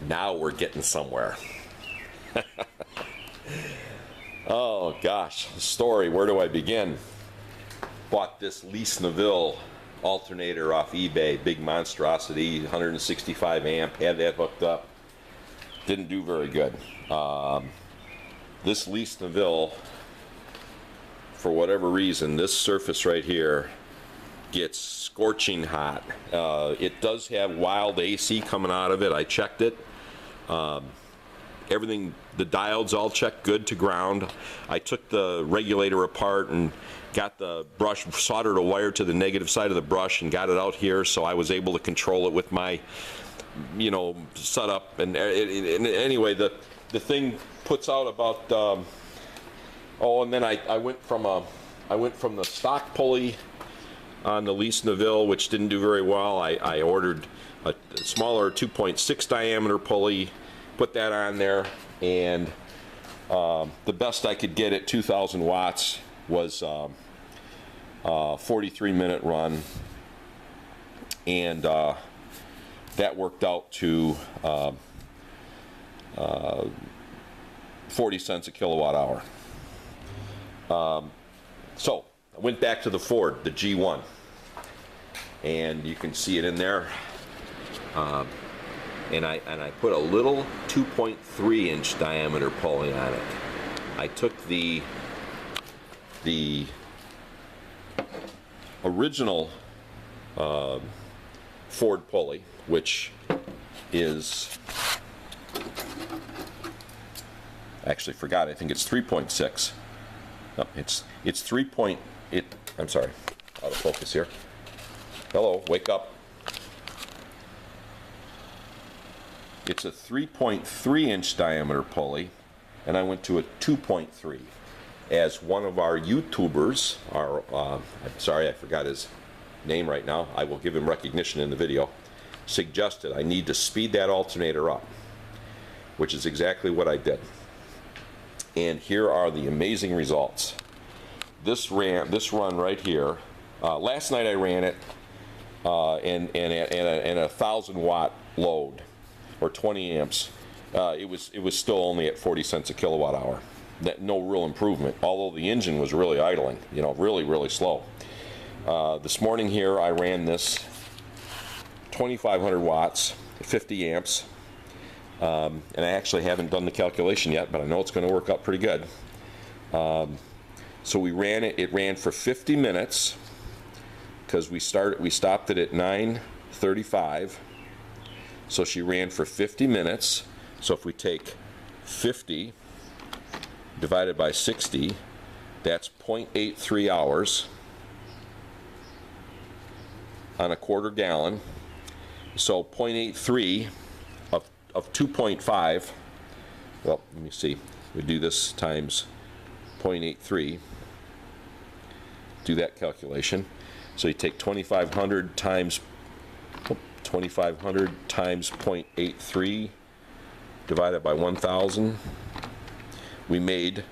Now we're getting somewhere. Oh gosh, the story, where do I begin? Bought this Lee Neville alternator off eBay, big monstrosity, 165 amp, had that hooked up. Didn't do very good. This Lee Neville, for whatever reason, this surface right here gets scorching hot. It does have wild AC coming out of it. I checked it. Everything, the diodes all checked good to ground. I took the regulator apart and got the brush, soldered a wire to the negative side of the brush and got it out here, so I was able to control it with my, you know, setup. And anyway, the thing puts out about oh, and then I went from the stock pulley on the Lee Neville, which didn't do very well. I ordered a smaller 2.6 diameter pulley, put that on there, and the best I could get at 2,000 watts was 43-minute run, and that worked out to 40 cents a kilowatt hour. So I went back to the Ford, the G1, and you can see it in there. And I put a little 2.3-inch diameter pulley on it. I took the original Ford pulley, which is, actually forgot, I think it's 3.6. No, it's 3. I'm sorry, out of focus here. Hello, wake up. It's a 3.3-inch diameter pulley, and I went to a 2.3. As one of our YouTubers, I'm sorry, I forgot his name right now, I will give him recognition in the video, suggested I need to speed that alternator up, which is exactly what I did. And here are the amazing results. This run right here, last night I ran it and a 1,000-watt load, or 20 amps. It was still only at 40 cents a kilowatt hour. No real improvement, although the engine was really idling, you know, really slow. This morning here I ran this 2,500 watts, 50 amps, and I actually haven't done the calculation yet, but I know it's going to work out pretty good. So we ran it. It ran for 50 minutes because we stopped it at 9:35. So she ran for 50 minutes. So if we take 50 divided by 60, that's 0.83 hours on a quarter gallon. So 0.83 of 2.5, well, let me see, we do this times 0.83, do that calculation. So you take 2,500 times 0.83 divided by 1,000. We made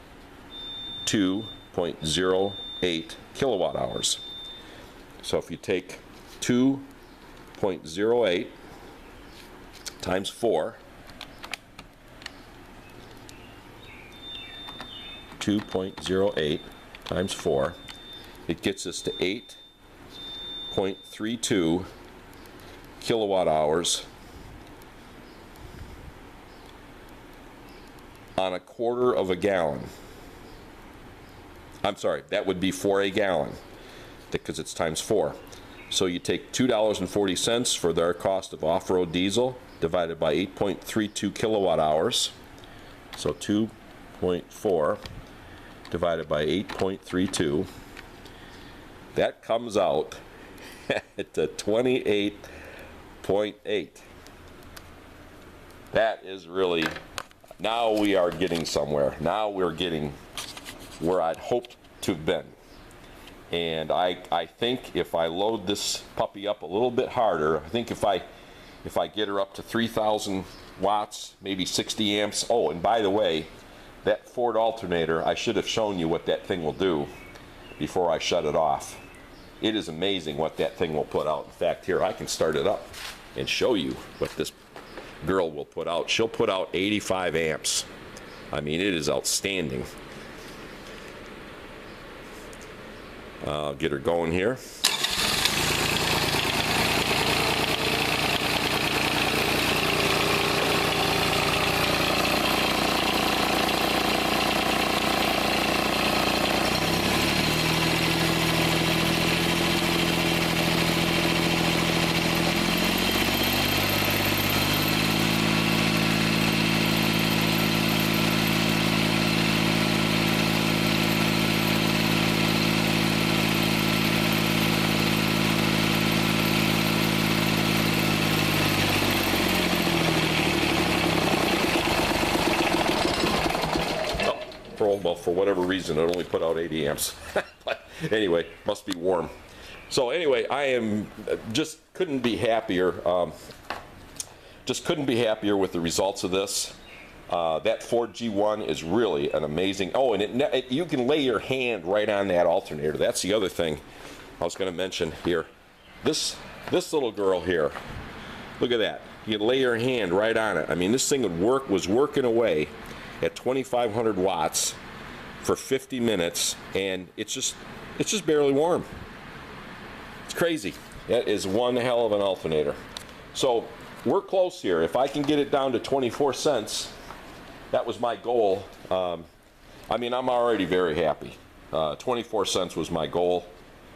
2.08 kilowatt hours. So if you take 2.08 times 4, 2.08 times 4, it gets us to 8.32 kilowatt hours on a quarter of a gallon. I'm sorry, that would be for a gallon because it's times 4. So you take $2.40 for their cost of off-road diesel divided by 8.32 kilowatt hours. So 2.4 divided by 8.32. That comes out at 28.8. That is really, now we are getting somewhere. Now we're getting where I'd hoped to have been. And I think if I load this puppy up a little bit harder, I think if I get her up to 3,000 watts, maybe 60 amps. Oh, and by the way, that Ford alternator, I should have shown you what that thing will do before I shut it off. It is amazing what that thing will put out. In fact, here, I can start it up and show you what this girl will put out. She'll put out 85 amps. I mean, it is outstanding. I'll get her going here. Well, for whatever reason, it only put out 80 amps. But anyway, must be warm. So anyway, I am just couldn't be happier. Just couldn't be happier with the results of this. That Ford G1 is really an amazing. Oh, and you can lay your hand right on that alternator. That's the other thing I was going to mention here. This little girl here. Look at that. You can lay your hand right on it. I mean, this thing was working away at 2,500 watts for 50 minutes, and it's just barely warm. It's crazy. That is one hell of an alternator. So we're close here. If I can get it down to 24 cents, that was my goal. I mean, I'm already very happy. 24 cents was my goal,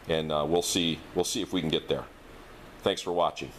and we'll see if we can get there. Thanks for watching.